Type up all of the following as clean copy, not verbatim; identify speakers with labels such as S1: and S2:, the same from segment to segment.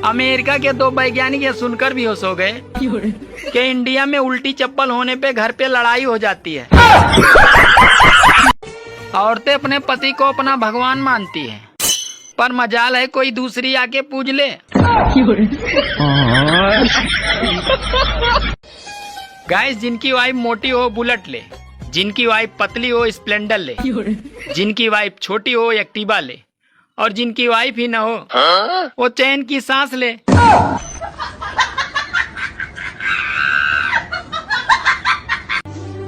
S1: America के दो वैज्ञानिक ये सुनकर बेहोश हो गए कि इंडिया में उल्टी चप्पल होने पे घर पे लड़ाई हो जाती है। औरतें अपने पति को अपना भगवान मानती हैं, पर मजाल है कोई दूसरी आके पूज ले। गाइस, जिनकी वाइफ मोटी हो बुलेट ले, जिनकी वाइफ पतली हो स्प्लेंडर ले, जिनकी वाइफ छोटी हो एक्टिवा ले, और जिनकी वाइफ ही ना हो वो चैन की सांस ले।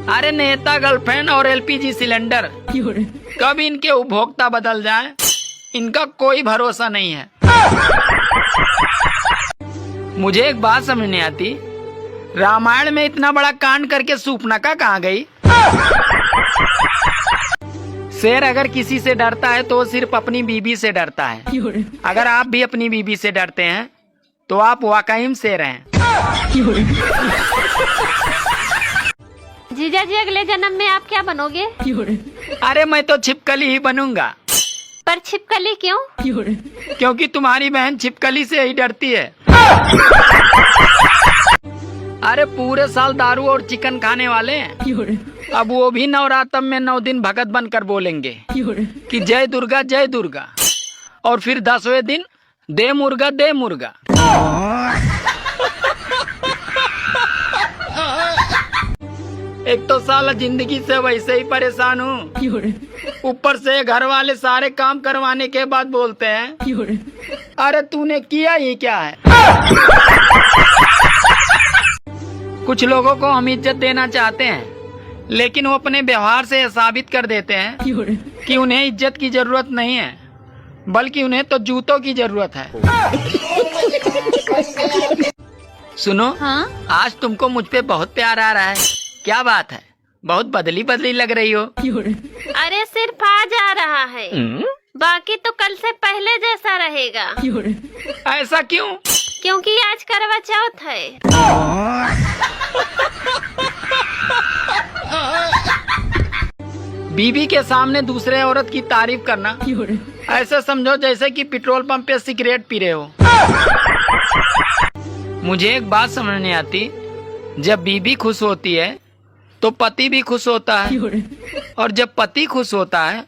S1: अरे नेता, गर्लफ्रेंड और एलपीजी सिलेंडर, कब इनके उपभोक्ता बदल जाए इनका कोई भरोसा नहीं है। मुझे एक बात समझ नहीं आती, रामायण में इतना बड़ा कांड करके सूर्पणखा कहाँ गई? शेर अगर किसी से डरता है तो सिर्फ अपनी बीबी से डरता है। अगर आप भी अपनी बीबी से डरते हैं तो आप वाकई में शेर हैं।
S2: जीजा जी, अगले जन्म में आप क्या बनोगे?
S1: अरे मैं तो छिपकली ही बनूंगा।
S2: पर छिपकली क्यों?
S1: क्योंकि तुम्हारी बहन छिपकली से ही डरती है। अरे पूरे साल दारू और चिकन खाने वाले हैं, अब वो भी नवरात्र में 9 दिन भगत बनकर बोलेंगे कि जय दुर्गा जय दुर्गा, और फिर 10वें दिन दे मुर्गा दे मुर्गा। एक तो साला जिंदगी से वैसे ही परेशान हूँ, ऊपर से घर वाले सारे काम करवाने के बाद बोलते हैं अरे तूने किया ही क्या है। कुछ लोगों को हम इज्जत देना चाहते हैं, लेकिन वो अपने व्यवहार से साबित कर देते हैं कि उन्हें इज्जत की जरूरत नहीं है, बल्कि उन्हें तो जूतों की जरूरत है। सुनो,
S2: हाँ?
S1: आज तुमको मुझ पे बहुत प्यार आ रहा है, क्या बात है? बहुत बदली बदली लग रही हो।
S2: अरे सिर्फ आज आ रहा है, बाकी तो कल से पहले जैसा रहेगा।
S1: ऐसा क्यों?
S2: क्योंकि आज करवा चौथ है।
S1: बीवी के सामने दूसरे औरत की तारीफ करना ऐसे समझो जैसे कि पेट्रोल पंप पे सिगरेट पी रहे हो। मुझे एक बात समझ नहीं आती, जब बीवी खुश होती है तो पति भी खुश होता है, और जब पति खुश होता है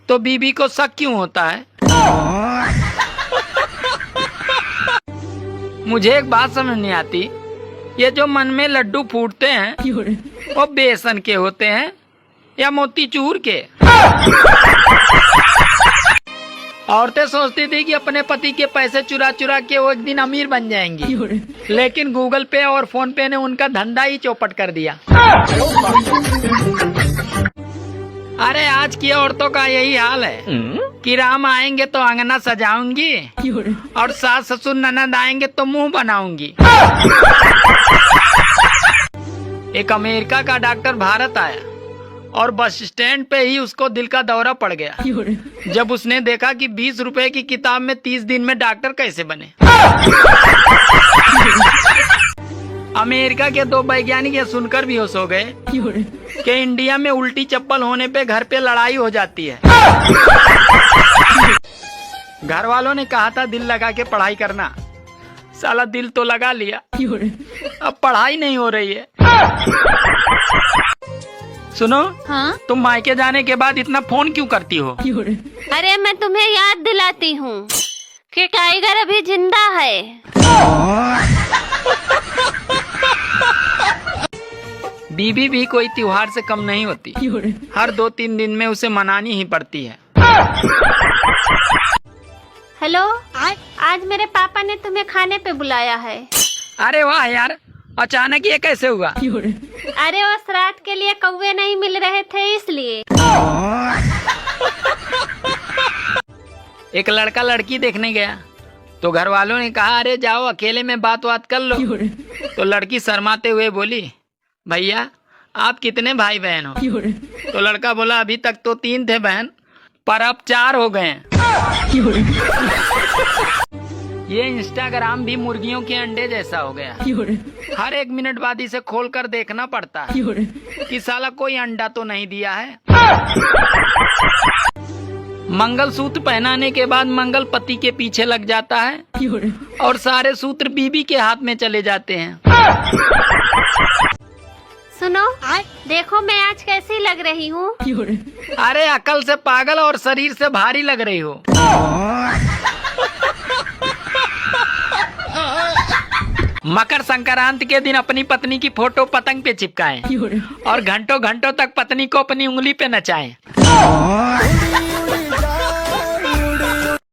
S1: तो बीवी को शक क्यों होता है? मुझे एक बात समझ नहीं आती, ये जो मन में लड्डू फूटते हैं वो बेसन के होते हैं या मोतीचूर के? औरतें सोचती थी कि अपने पति के पैसे चुरा चुरा के वो एक दिन अमीर बन जाएंगी, लेकिन गूगल पे और फोन पे ने उनका धंधा ही चौपट कर दिया। अरे आज की औरतों का यही हाल है कि राम आएंगे तो अंगना सजाऊंगी, और सास ससुर ननद आएंगे तो मुंह बनाऊंगी। एक अमेरिका का डॉक्टर भारत आया और बस स्टैंड पे ही उसको दिल का दौरा पड़ गया, जब उसने देखा कि 20 रुपए की किताब में 30 दिन में डॉक्टर कैसे बने। अमेरिका के दो वैज्ञानिक ये सुनकर बेहोश हो गए कि इंडिया में उल्टी चप्पल होने पे घर पे लड़ाई हो जाती है। घर वालों ने कहा था दिल लगा के पढ़ाई करना, साला दिल तो लगा लिया, अब पढ़ाई नहीं हो रही है। सुनो,
S2: हाँ?
S1: तुम मायके जाने के बाद इतना फोन क्यों करती हो?
S2: अरे मैं तुम्हें याद दिलाती हूँ कि टाइगर अभी जिंदा है।
S1: बीबी भी कोई त्योहार से कम नहीं होती, हर 2-3 दिन में उसे मनानी ही पड़ती है।
S2: हेलो, आज मेरे पापा ने तुम्हें खाने पे बुलाया है।
S1: अरे वाह यार, अचानक ये कैसे हुआ?
S2: अरे वो श्राद्ध के लिए कौवे नहीं मिल रहे थे इसलिए।
S1: एक लड़का लड़की देखने गया तो घर वालों ने कहा अरे जाओ अकेले में बात कर लो। तो लड़की शर्माते हुए बोली भैया आप कितने भाई बहन हो? तो लड़का बोला अभी तक तो 3 थे बहन, पर अब 4 हो गए हैं। ये इंस्टाग्राम भी मुर्गियों के अंडे जैसा हो गया, हर 1 मिनट बाद इसे खोलकर देखना पड़ता है कि साला कोई अंडा तो नहीं दिया है। मंगलसूत्र पहनाने के बाद मंगल पति के पीछे लग जाता है और सारे सूत्र बीबी के हाथ में चले जाते हैं।
S2: सुनो, देखो मैं आज कैसी लग रही हूँ।
S1: अरे अकल से पागल और शरीर से भारी लग रही हो। मकर संक्रांति के दिन अपनी पत्नी की फोटो पतंग पे चिपकाएं और घंटों घंटों तक पत्नी को अपनी उंगली पे नचाएं।